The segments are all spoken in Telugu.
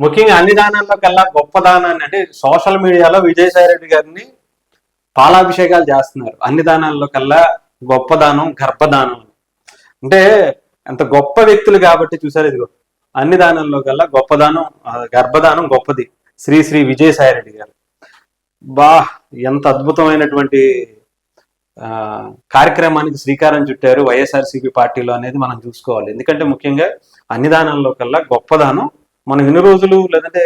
ముఖ్యంగా అన్ని దానాల్లో కల్లా గొప్ప దానాన్ని అంటే సోషల్ మీడియాలో విజయసాయి రెడ్డి గారిని పాలాభిషేకాలు చేస్తున్నారు. అన్ని దానాల్లో కల్లా గొప్ప దానం గర్భదానం అంటే అంత గొప్ప వ్యక్తులు కాబట్టి చూసారు. ఇదిగో అన్ని దానాల్లో కల్లా గొప్పదానం గర్భదానం గొప్పది. శ్రీ శ్రీ విజయసాయి రెడ్డి గారు బా ఎంత అద్భుతమైనటువంటి కార్యక్రమానికి శ్రీకారం చుట్టారు వైఎస్ఆర్సీపీ పార్టీలో అనేది మనం చూసుకోవాలి. ఎందుకంటే ముఖ్యంగా అన్ని దానాల్లో కల్లా గొప్పదానం మనం ఇన్ని రోజులు లేదంటే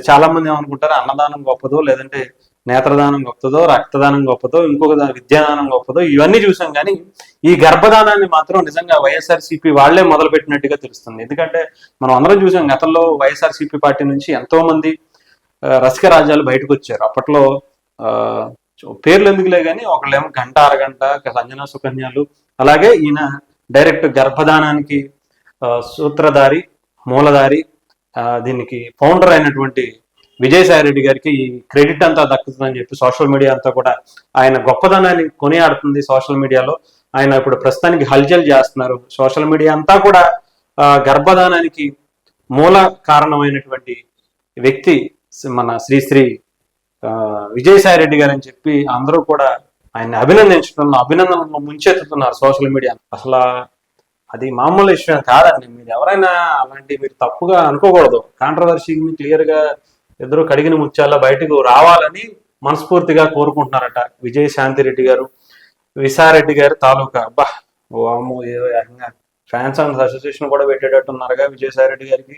చాలా మంది ఏమనుకుంటారు అన్నదానం గొప్పదో, లేదంటే నేత్రదానం గొప్పదో, రక్తదానం గొప్పదో, ఇంకొక విద్యాదానం గొప్పదో, ఇవన్నీ చూసాం. కానీ ఈ గర్భదానాన్ని మాత్రం నిజంగా వైఎస్ఆర్సీపీ వాళ్లే మొదలు పెట్టినట్టుగా తెలుస్తుంది. ఎందుకంటే మనం అందరం చూసాం గతంలో వైఎస్ఆర్సీపీ పార్టీ నుంచి ఎంతో మంది రసిక రాజ్యాలు బయటకు వచ్చారు. అప్పట్లో పేర్లు ఎందుకులే కానీ ఒకళ్ళేమో గంట అరగంట సంజనా సుకన్యాలు, అలాగే ఈయన డైరెక్ట్ గర్భదానానికి సూత్రధారి మూలధారి దీనికి ఫౌండర్ అయినటువంటి విజయసాయి రెడ్డి గారికి ఈ క్రెడిట్ అంతా దక్కుతుందని చెప్పి సోషల్ మీడియా అంతా కూడా ఆయన గొప్పదనాన్ని కొనియాడుతుంది. సోషల్ మీడియాలో ఆయన ఇప్పుడు ప్రస్తుతానికి హల్చల్ చేస్తున్నారు. సోషల్ మీడియా అంతా కూడా గర్భదానానికి మూల కారణమైనటువంటి వ్యక్తి మన శ్రీ విజయసాయి రెడ్డి గారు అని చెప్పి అందరూ కూడా ఆయన్ని అభినందనలు ముంచెత్తుతున్నారు సోషల్ మీడియా. అసలు అది మామూలు విషయం కాదండి. మీరు ఎవరైనా మీరు తప్పుగా అనుకోకూడదు. కాంట్రవర్సీని క్లియర్ గా ఇద్దరు కడిగిన ముత్యాల బయటకు రావాలని మనస్ఫూర్తిగా కోరుకుంటున్నారట విజయశాంతిరెడ్డి గారు, విశారెడ్డి గారు తాలూకా. అబ్బా ఫ్యాన్స్ అండ్ అసోసియేషన్ కూడా పెట్టేటట్టున్నారుగా విజయసాయి రెడ్డి గారికి.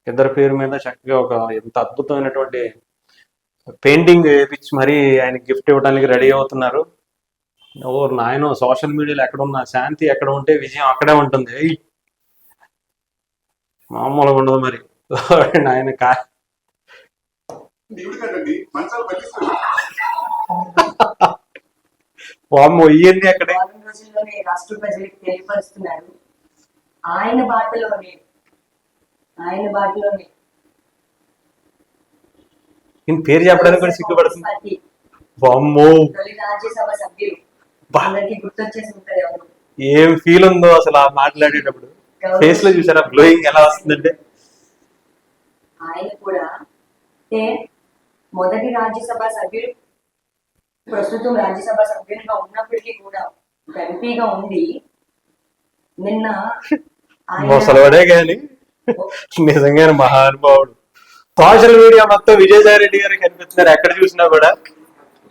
ఇద్దరు పేరు మీద చక్కగా ఒక ఎంత అద్భుతమైనటువంటి పెయింటింగ్ వేయించి మరీ ఆయన గిఫ్ట్ ఇవ్వడానికి రెడీ అవుతున్నారు. నాయన సోషల్ మీడియాలో ఎక్కడున్నా శాంతి ఎక్కడ ఉంటే విజయం అక్కడే ఉంటుంది. మామూలుగా ఉండదు మరి ఆయన వామ్మో ఇవన్నీ అక్కడే రాష్ట్ర ప్రజలకు తెలియపరుస్తున్నారు. ఆయన బాటలోనే పేరు చెప్పడానికి కూడా సిగ్గుపడుతుంది. వామ్మో రాజ్యసభ సభ్యులు గుర్తొచ్చేసి ఉంటారు. ఏం ఫీల్ ఉందో అసలు ఆ మాట్లాడేటప్పుడు ఫేస్ లో చూసారా గ్లోయింగ్ ఎలా వస్తుందంటే. ఆయన కూడా మొదటి రాజ్యసభ సభ్యులు, ప్రస్తుతం రాజ్యసభ సభ్యులుగా ఉన్నప్పటికీ కూడా ఎంపీగా ఉండి నిన్న ముసలవాడే కానీ నిజంగా మహానుభావుడు. సోషల్ మీడియా మొత్తం విజయసాయి రెడ్డి గారు కనిపిస్తున్నారు ఎక్కడ చూసినా కూడా.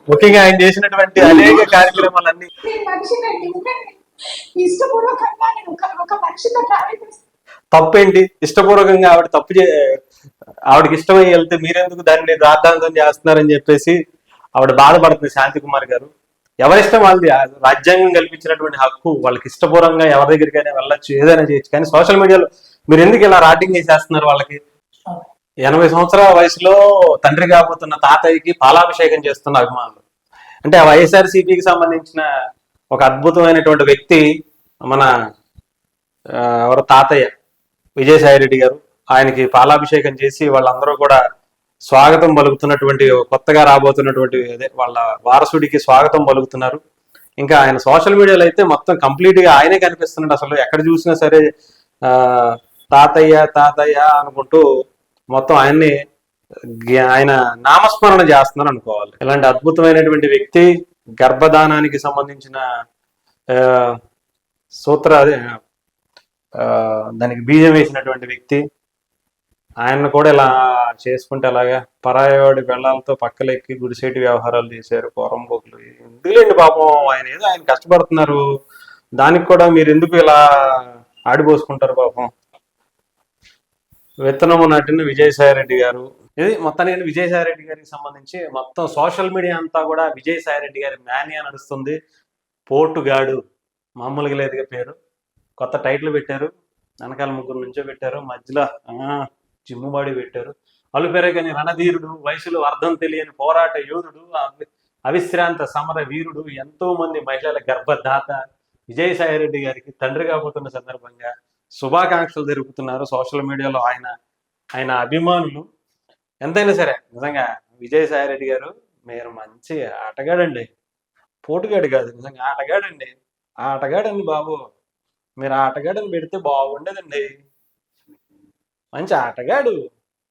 ముఖ్యంగా ఆయన చేసినటువంటి అనేక కార్యక్రమాలన్నీ తప్పేంటి, ఇష్టపూర్వకంగా ఆవిడ ఆవిడకి ఇష్టమై వెళ్తే మీరెందుకు దాన్ని రాద్ధాంతం చేస్తున్నారని చెప్పేసి ఆవిడ బాధపడుతుంది శాంతి కుమార్ గారు. ఎవరిష్టం వాళ్ళది, రాజ్యాంగం కల్పించినటువంటి హక్కు, వాళ్ళకి ఇష్టపూర్వకంగా ఎవరి దగ్గరికైనా వెళ్ళొచ్చు, ఏదైనా చేయొచ్చు. కానీ సోషల్ మీడియాలో మీరు ఎందుకు ఇలా రాటింగ్ చేసేస్తున్నారు? వాళ్ళకి 80 సంవత్సరాల వయసులో తండ్రి కాబోతున్న తాతయ్యకి పాలాభిషేకం చేస్తున్న అభిమానులు. అంటే ఆ వైఎస్ఆర్సీపీకి సంబంధించిన ఒక అద్భుతమైనటువంటి వ్యక్తి మన ఎవరు తాతయ్య విజయసాయి రెడ్డి గారు. ఆయనకి పాలాభిషేకం చేసి వాళ్ళందరూ కూడా స్వాగతం పలుకుతున్నటువంటి, కొత్తగా రాబోతున్నటువంటి అదే వాళ్ళ వారసుడికి స్వాగతం పలుకుతున్నారు. ఇంకా ఆయన సోషల్ మీడియాలో అయితే మొత్తం కంప్లీట్ గా ఆయనే కనిపిస్తున్నాడు. అసలు ఎక్కడ చూసినా సరే తాతయ్య తాతయ్య అనుకుంటూ మొత్తం ఆయన నామస్మరణ చేస్తున్నారు అనుకోవాలి. ఇలాంటి అద్భుతమైనటువంటి వ్యక్తి, గర్భదానానికి సంబంధించిన దానికి బీజం వేసినటువంటి వ్యక్తి. ఆయన్ని కూడా ఇలా చేసుకుంటే అలాగా పరాయవాడి పిల్లలతో పక్కలెక్కి గుడిసేటి వ్యవహారాలు చేశారు పోరంబోకులు. ఎందుకులేండి పాపం, ఆయన కష్టపడుతున్నారు. దానికి కూడా మీరు ఎందుకు ఇలా ఆడిపోసుకుంటారు పాపం. విత్తనము నాటిన విజయసాయి రెడ్డి గారు. ఇది మొత్తానికి విజయసాయి రెడ్డి గారికి సంబంధించి మొత్తం సోషల్ మీడియా అంతా కూడా విజయసాయి రెడ్డి గారి మ్యానియా నడుస్తుంది. పోటుగాడు మామూలుగా లేదుగా పేరు. కొత్త టైటిల్ పెట్టారు, వెనకాల 3 నుంచో పెట్టారు, మధ్యలో జిమ్ముబాడి పెట్టారు. అలుపెరే కానీ రణధీరుడు, వయసులో అర్థం తెలియని పోరాట యోధుడు, అవిశ్రాంత సమర వీరుడు, ఎంతో మంది మహిళల గర్భదాత విజయసాయి రెడ్డి గారికి తండ్రి కాబోతున్న సందర్భంగా శుభాకాంక్షలు జరుపుతున్నారు సోషల్ మీడియాలో ఆయన అభిమానులు. ఎంతైనా సరే నిజంగా విజయసాయి రెడ్డి గారు మీరు మంచి ఆటగాడండి, పోటుగాడు కాదు, నిజంగా ఆటగాడండి. ఆటగాడండి బాబు, మీరు ఆటగాడని పెడితే బాగుండేదండి. మంచి ఆటగాడు.